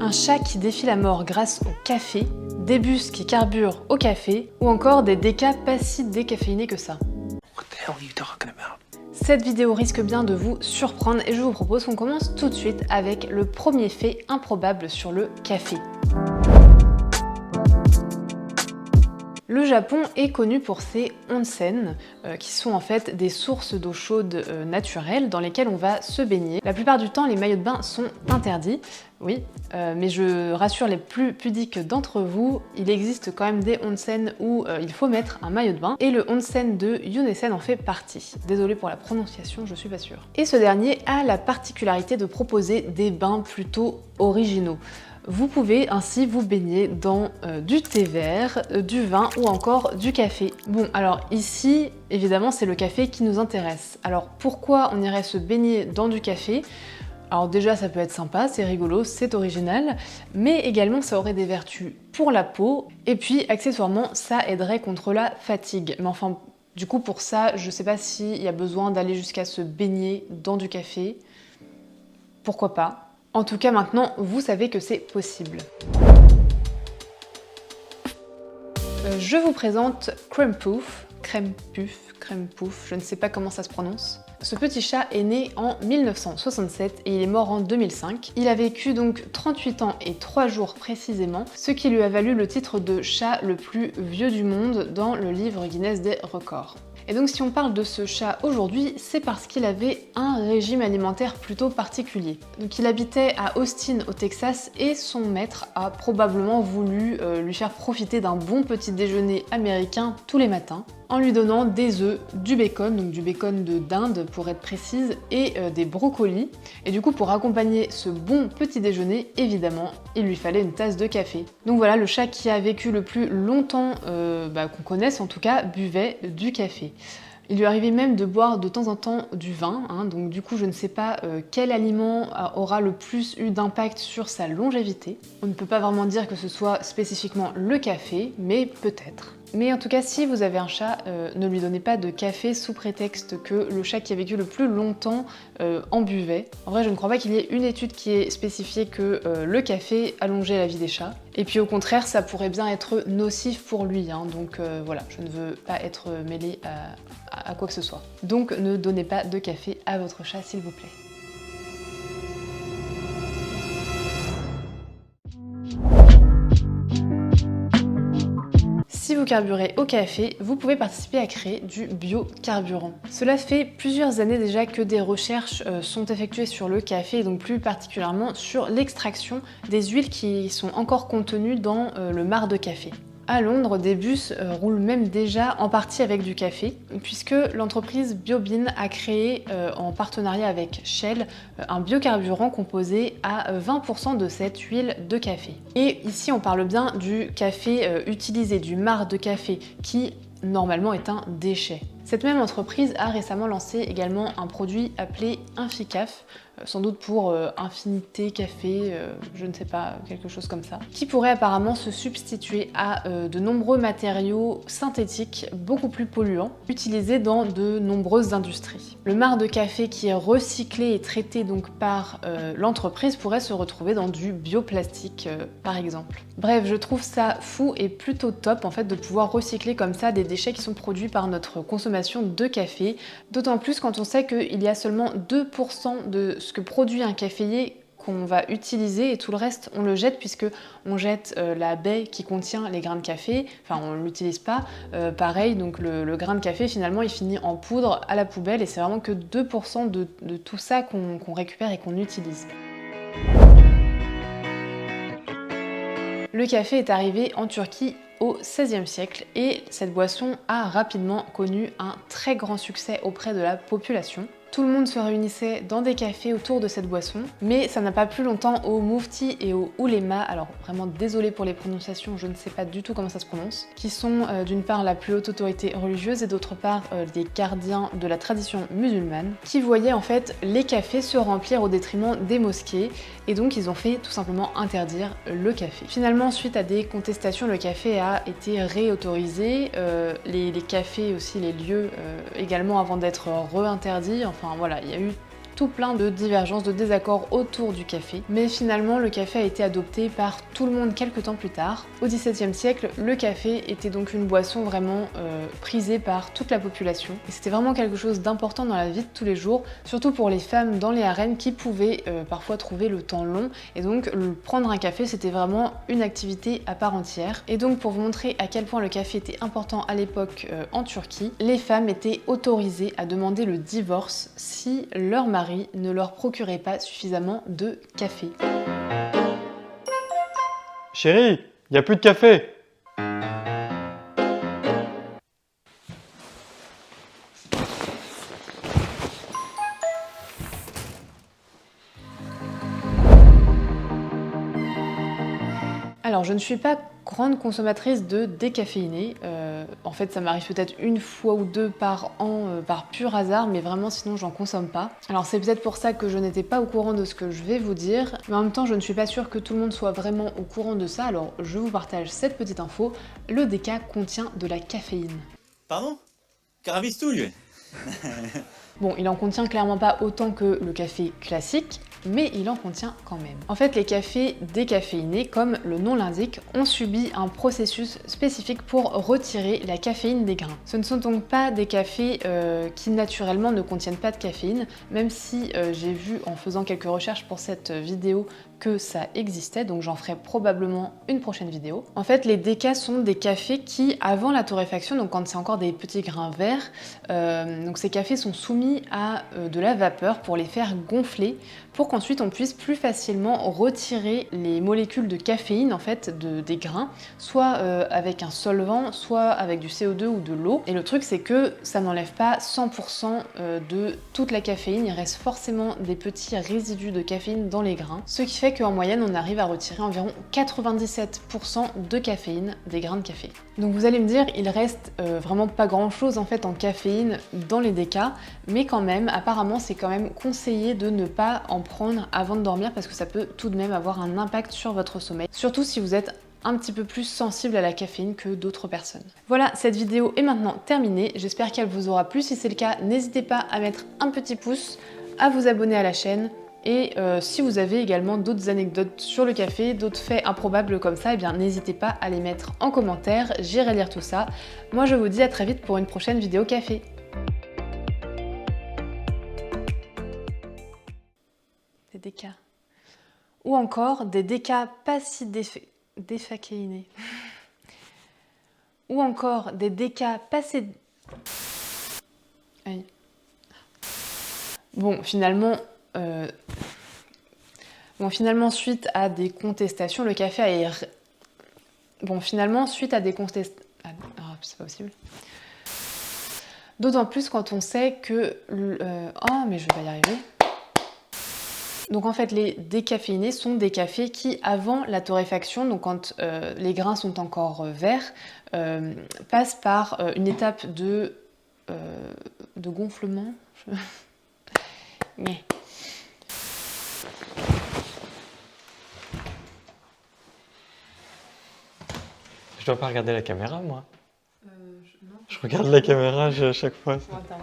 un chat qui défie la mort grâce au café, des bus qui carburent au café, ou encore des décas pas si décaféinés que ça. What the hell are you talking about? Cette vidéo risque bien de vous surprendre et je vous propose qu'on commence tout de suite avec le premier fait improbable sur le café. Le Japon est connu pour ses onsen, qui sont en fait des sources d'eau chaude naturelles dans lesquelles on va se baigner. La plupart du temps, les maillots de bain sont interdits, oui, mais je rassure les plus pudiques d'entre vous, il existe quand même des onsen où il faut mettre un maillot de bain, et le onsen de Yunesen en fait partie. Désolée pour la prononciation, je suis pas sûre. Et ce dernier a la particularité de proposer des bains plutôt originaux. Vous pouvez ainsi vous baigner dans du thé vert, du vin ou encore du café. Bon, alors ici, évidemment, c'est le café qui nous intéresse. Alors pourquoi on irait se baigner dans du café ? Alors déjà, ça peut être sympa, c'est rigolo, c'est original, mais également ça aurait des vertus pour la peau, et puis accessoirement, ça aiderait contre la fatigue. Mais enfin, du coup, pour ça, je sais pas s'il y a besoin d'aller jusqu'à se baigner dans du café. Pourquoi pas ? En tout cas, maintenant, vous savez que c'est possible. Je vous présente Krempouf, je ne sais pas comment ça se prononce. Ce petit chat est né en 1967 et il est mort en 2005. Il a vécu donc 38 ans et 3 jours précisément, ce qui lui a valu le titre de chat le plus vieux du monde dans le livre Guinness des records. Et donc si on parle de ce chat aujourd'hui, c'est parce qu'il avait un régime alimentaire plutôt particulier. Donc il habitait à Austin au Texas et son maître a probablement voulu lui faire profiter d'un bon petit déjeuner américain tous les matins en lui donnant des œufs, du bacon, donc du bacon de dinde pour être précise, et des brocolis. Et du coup pour accompagner ce bon petit déjeuner, évidemment, il lui fallait une tasse de café. Donc voilà, le chat qui a vécu le plus longtemps, qu'on connaisse en tout cas, buvait du café. Il lui arrivait même de boire de temps en temps du vin, donc du coup je ne sais pas quel aliment aura le plus eu d'impact sur sa longévité. On ne peut pas vraiment dire que ce soit spécifiquement le café, mais peut-être. Mais en tout cas, si vous avez un chat, ne lui donnez pas de café sous prétexte que le chat qui a vécu le plus longtemps en buvait. En vrai, je ne crois pas qu'il y ait une étude qui ait spécifié que le café allongeait la vie des chats. Et puis au contraire, ça pourrait bien être nocif pour lui, donc voilà, je ne veux pas être mêlée à quoi que ce soit. Donc ne donnez pas de café à votre chat, s'il vous plaît. Si vous carburez au café, vous pouvez participer à créer du biocarburant. Cela fait plusieurs années déjà que des recherches sont effectuées sur le café et donc plus particulièrement sur l'extraction des huiles qui sont encore contenues dans le marc de café. À Londres, des bus roulent même déjà en partie avec du café, puisque l'entreprise Biobin a créé, en partenariat avec Shell, un biocarburant composé à 20% de cette huile de café. Et ici, on parle bien du café utilisé, du marc de café, qui normalement est un déchet. Cette même entreprise a récemment lancé également un produit appelé Inficaf, sans doute pour Infinité Café, je ne sais pas, quelque chose comme ça, qui pourrait apparemment se substituer à de nombreux matériaux synthétiques beaucoup plus polluants, utilisés dans de nombreuses industries. Le marc de café qui est recyclé et traité donc par l'entreprise pourrait se retrouver dans du bioplastique par exemple. Bref, je trouve ça fou et plutôt top en fait de pouvoir recycler comme ça des déchets qui sont produits par notre consommation de café, d'autant plus quand on sait qu'il y a seulement 2% de ce que produit un caféier qu'on va utiliser et tout le reste on le jette puisque on jette la baie qui contient les grains de café, enfin on ne l'utilise pas, pareil donc le grain de café finalement il finit en poudre à la poubelle et c'est vraiment que 2% de tout ça qu'on récupère et qu'on utilise. Le café est arrivé en Turquie au XVIe siècle et cette boisson a rapidement connu un très grand succès auprès de la population. Tout le monde se réunissait dans des cafés autour de cette boisson, mais ça n'a pas plu longtemps aux muftis et aux oulémas, alors vraiment désolée pour les prononciations, je ne sais pas du tout comment ça se prononce, qui sont d'une part la plus haute autorité religieuse et d'autre part des gardiens de la tradition musulmane, qui voyaient en fait les cafés se remplir au détriment des mosquées, et donc ils ont fait tout simplement interdire le café. Finalement, suite à des contestations, le café a été réautorisé, les cafés aussi, les lieux également avant d'être re-interdits, enfin voilà, il y a eu tout plein de divergences, de désaccords autour du café. Mais finalement, le café a été adopté par tout le monde quelques temps plus tard. Au XVIIe siècle, le café était donc une boisson vraiment prisée par toute la population. Et c'était vraiment quelque chose d'important dans la vie de tous les jours, surtout pour les femmes dans les harems qui pouvaient parfois trouver le temps long. Et donc, prendre un café, c'était vraiment une activité à part entière. Et donc, pour vous montrer à quel point le café était important à l'époque en Turquie, les femmes étaient autorisées à demander le divorce si leur mari ne leur procurait pas suffisamment de café. Chérie, il n'y a plus de café. Alors, je ne suis pas grande consommatrice de décaféiné. En fait, ça m'arrive peut-être une fois ou deux par an, par pur hasard, mais vraiment sinon j'en consomme pas. Alors c'est peut-être pour ça que je n'étais pas au courant de ce que je vais vous dire, mais en même temps je ne suis pas sûre que tout le monde soit vraiment au courant de ça, alors je vous partage cette petite info. Le déca contient de la caféine. Pardon? Caravistouille. Bon, il en contient clairement pas autant que le café classique, mais il en contient quand même. En fait, les cafés décaféinés, comme le nom l'indique, ont subi un processus spécifique pour retirer la caféine des grains. Ce ne sont donc pas des cafés qui naturellement ne contiennent pas de caféine, même si j'ai vu en faisant quelques recherches pour cette vidéo que ça existait, donc j'en ferai probablement une prochaine vidéo. En fait, les décas sont des cafés qui, avant la torréfaction, donc quand c'est encore des petits grains verts, donc ces cafés sont soumis à de la vapeur pour les faire gonfler, pour qu'ensuite on puisse plus facilement retirer les molécules de caféine en fait des grains, soit avec un solvant, soit avec du CO2 ou de l'eau. Et le truc c'est que ça n'enlève pas 100% de toute la caféine, il reste forcément des petits résidus de caféine dans les grains, ce qui fait qu'en moyenne on arrive à retirer environ 97% de caféine des grains de café. Donc vous allez me dire, il reste vraiment pas grand chose en fait en caféine dans les décas, mais quand même, apparemment c'est quand même conseillé de ne pas en prendre avant de dormir parce que ça peut tout de même avoir un impact sur votre sommeil, surtout si vous êtes un petit peu plus sensible à la caféine que d'autres personnes. Voilà, cette vidéo est maintenant terminée, j'espère qu'elle vous aura plu. Si c'est le cas, n'hésitez pas à mettre un petit pouce, à vous abonner à la chaîne. Et si vous avez également d'autres anecdotes sur le café, d'autres faits improbables comme ça, eh bien n'hésitez pas à les mettre en commentaire, j'irai lire tout ça. Moi je vous dis à très vite pour une prochaine vidéo café. Des décas. Ou encore des décas pas si défacéinés. Ou encore des décas passés... Aïe. Bon, finalement, suite à des contestations, le café a... Bon, finalement, suite à des contestations... Ah, c'est pas possible. D'autant plus quand on sait que... Oh, mais je vais pas y arriver. Donc en fait, les décaféinés sont des cafés qui, avant la torréfaction, donc quand les grains sont encore verts, passent par une étape de gonflement. Mais... Je dois pas regarder la caméra, moi. Non. Je regarde la caméra à chaque fois. Attends.